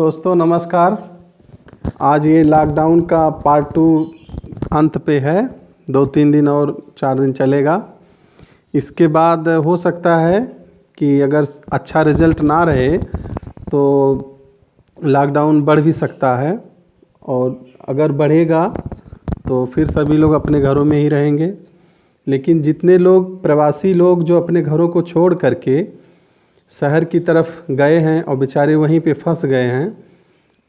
दोस्तों नमस्कार। आज ये लॉकडाउन का पार्ट 2 अंत पे है। 2-3 दिन और 4 दिन चलेगा। इसके बाद हो सकता है कि अगर अच्छा रिज़ल्ट ना रहे तो लॉकडाउन बढ़ भी सकता है, और अगर बढ़ेगा तो फिर सभी लोग अपने घरों में ही रहेंगे। लेकिन जितने लोग प्रवासी लोग जो अपने घरों को छोड़ करके शहर की तरफ गए हैं और बेचारे वहीं पे फंस गए हैं,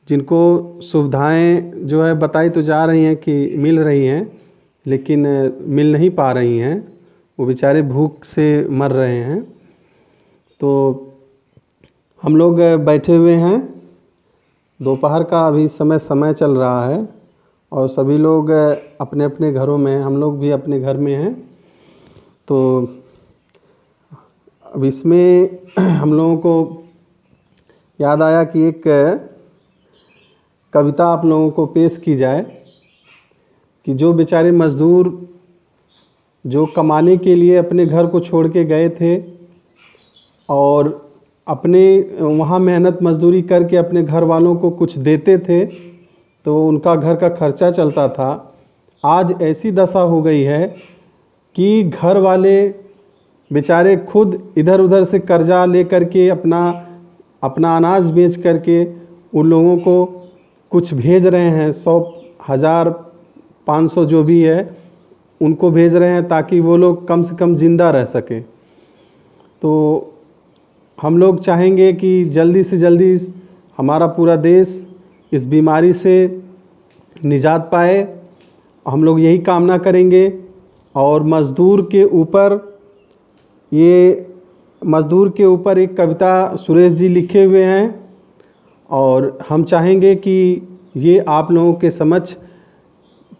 जिनको सुविधाएं जो है बताई तो जा रही हैं कि मिल रही हैं, लेकिन मिल नहीं पा रही हैं, वो बेचारे भूख से मर रहे हैं। तो हम लोग बैठे हुए हैं, दोपहर का अभी समय चल रहा है और सभी लोग अपने अपने घरों में हैं, हम लोग भी अपने घर में हैं। तो अब इसमें हम लोगों को याद आया कि एक कविता आप लोगों को पेश की जाए कि जो बेचारे मज़दूर जो कमाने के लिए अपने घर को छोड़ के गए थे और अपने वहाँ मेहनत मजदूरी करके अपने घर वालों को कुछ देते थे तो उनका घर का खर्चा चलता था, आज ऐसी दशा हो गई है कि घर वाले बेचारे खुद इधर उधर से कर्जा ले करके अपना अनाज बेच करके उन लोगों को कुछ भेज रहे हैं। 100, 1000, 500 जो भी है उनको भेज रहे हैं ताकि वो लोग कम से कम ज़िंदा रह सकें। तो हम लोग चाहेंगे कि जल्दी से जल्दी हमारा पूरा देश इस बीमारी से निजात पाए। हम लोग यही कामना करेंगे। और मज़दूर के ऊपर एक कविता सुरेश जी लिखे हुए हैं और हम चाहेंगे कि ये आप लोगों के समक्ष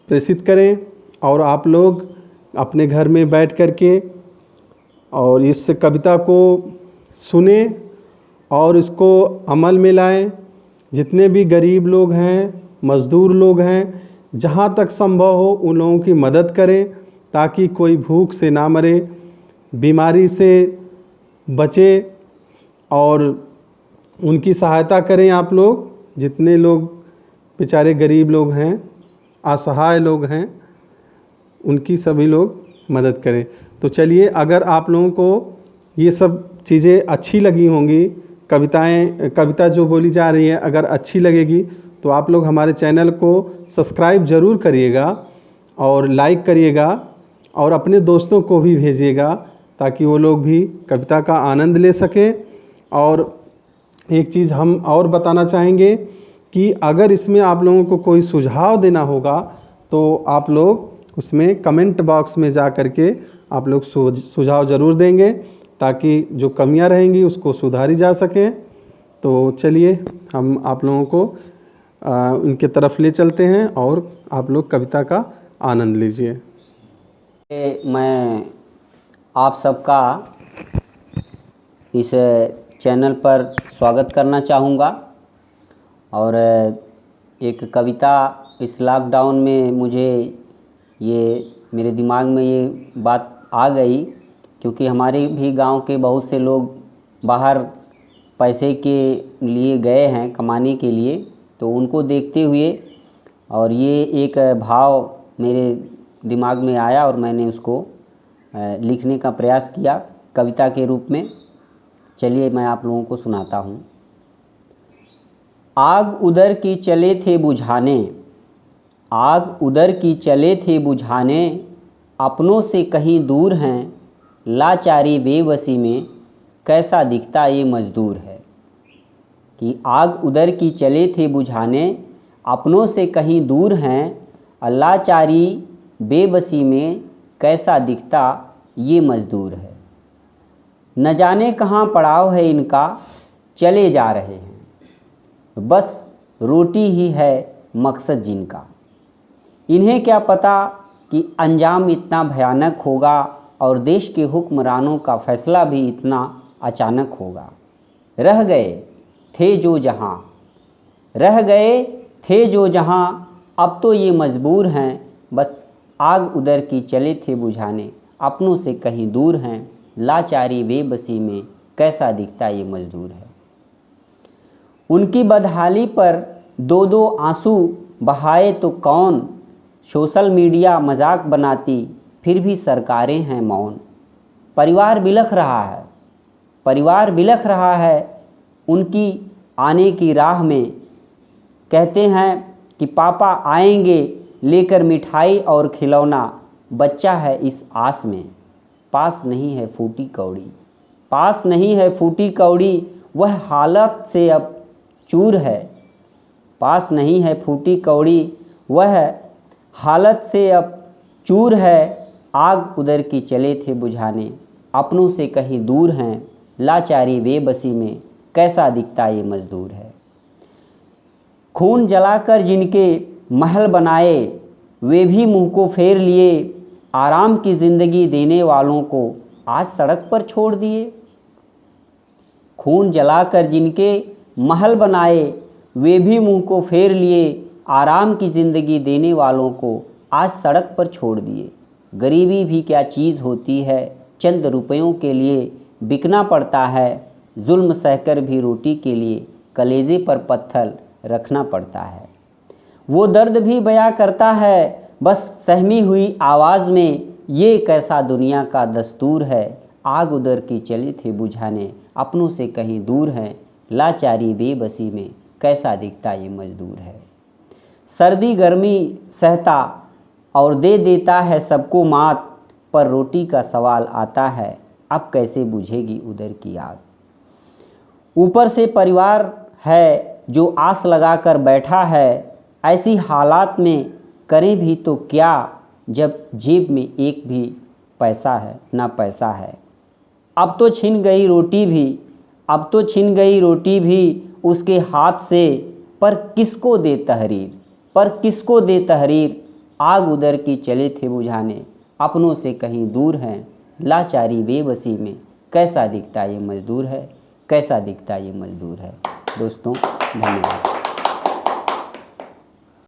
प्रेषित करें और आप लोग अपने घर में बैठ कर के और इस कविता को सुने और इसको अमल में लाएं। जितने भी गरीब लोग हैं, मज़दूर लोग हैं, जहाँ तक संभव हो उन लोगों की मदद करें ताकि कोई भूख से ना मरे, बीमारी से बचे, और उनकी सहायता करें। आप लोग जितने लोग बेचारे गरीब लोग हैं, असहाय लोग हैं, उनकी सभी लोग मदद करें। तो चलिए, अगर आप लोगों को ये सब चीज़ें अच्छी लगी होंगी, कविता जो बोली जा रही है अगर अच्छी लगेगी तो आप लोग हमारे चैनल को सब्सक्राइब ज़रूर करिएगा और लाइक करिएगा और अपने दोस्तों को भी भेजिएगा ताकि वो लोग भी कविता का आनंद ले सकें। और एक चीज़ हम और बताना चाहेंगे कि अगर इसमें आप लोगों को कोई सुझाव देना होगा तो आप लोग उसमें कमेंट बॉक्स में जा कर के आप लोग सुझाव ज़रूर देंगे ताकि जो कमियां रहेंगी उसको सुधारी जा सके। तो चलिए, हम आप लोगों को उनके तरफ ले चलते हैं और आप लोग कविता का आनंद लीजिए। मैं आप सबका इस चैनल पर स्वागत करना चाहूँगा और एक कविता इस लॉकडाउन में मुझे मेरे दिमाग में ये बात आ गई क्योंकि हमारे भी गांव के बहुत से लोग बाहर पैसे के लिए गए हैं कमाने के लिए, तो उनको देखते हुए और ये एक भाव मेरे दिमाग में आया और मैंने उसको लिखने का प्रयास किया कविता के रूप में। चलिए मैं आप लोगों को सुनाता हूँ। आग उधर की चले थे बुझाने, आग उधर की चले थे बुझाने, अपनों से कहीं दूर हैं, लाचारी बेबसी में कैसा दिखता ये मजदूर है। कि आग उधर की चले थे बुझाने, अपनों से कहीं दूर हैं, लाचारी बेबसी में कैसा दिखता ये मजदूर है। न जाने कहाँ पड़ाव है इनका, चले जा रहे हैं, बस रोटी ही है मकसद जिनका। इन्हें क्या पता कि अंजाम इतना भयानक होगा और देश के हुक्मरानों का फैसला भी इतना अचानक होगा। रह गए थे जो जहां, रह गए थे जो जहां, अब तो ये मजबूर हैं, बस आग उधर की चले थे बुझाने, अपनों से कहीं दूर हैं, लाचारी बेबसी में कैसा दिखता ये मजदूर है। उनकी बदहाली पर दो दो आंसू बहाए तो कौन, सोशल मीडिया मजाक बनाती फिर भी सरकारें हैं मौन। परिवार बिलख रहा है, परिवार बिलख रहा है उनकी आने की राह में। कहते हैं कि पापा आएंगे लेकर मिठाई और खिलौना, बच्चा है इस आस में। पास नहीं है फूटी कौड़ी, पास नहीं है फूटी कौड़ी, वह हालत से अब चूर है। पास नहीं है फूटी कौड़ी, वह हालत से अब चूर है। आग उधर की चले थे बुझाने, अपनों से कहीं दूर हैं। लाचारी बेबसी में कैसा दिखता ये मजदूर है। खून जलाकर जिनके महल बनाए, वे भी मुंह को फेर लिए। आराम की ज़िंदगी देने वालों को आज सड़क पर छोड़ दिए। खून जलाकर जिनके महल बनाए, वे भी मुंह को फेर लिए। आराम की ज़िंदगी देने वालों को आज सड़क पर छोड़ दिए। गरीबी भी क्या चीज़ होती है, चंद रुपयों के लिए बिकना पड़ता है। जुल्म सहकर भी रोटी के लिए कलेजे पर पत्थर रखना पड़ता है। वो दर्द भी बयां करता है बस सहमी हुई आवाज़ में, ये कैसा दुनिया का दस्तूर है। आग उधर की चले थे बुझाने, अपनों से कहीं दूर हैं। लाचारी बेबसी में कैसा दिखता ये मजदूर है। सर्दी गर्मी सहता और दे देता है सबको मात, पर रोटी का सवाल आता है, अब कैसे बुझेगी उधर की आग। ऊपर से परिवार है जो आस लगाकर बैठा है, ऐसी हालात में करें भी तो क्या, जब जेब में एक भी पैसा है ना पैसा है। अब तो छिन गई रोटी भी, अब तो छिन गई रोटी भी उसके हाथ से, पर किसको दे तहरीर, पर किसको दे तहरीर। आग उधर की चले थे बुझाने, अपनों से कहीं दूर हैं। लाचारी बेबसी में कैसा दिखता ये मजदूर है, कैसा दिखता ये मजदूर है। दोस्तों धन्यवाद।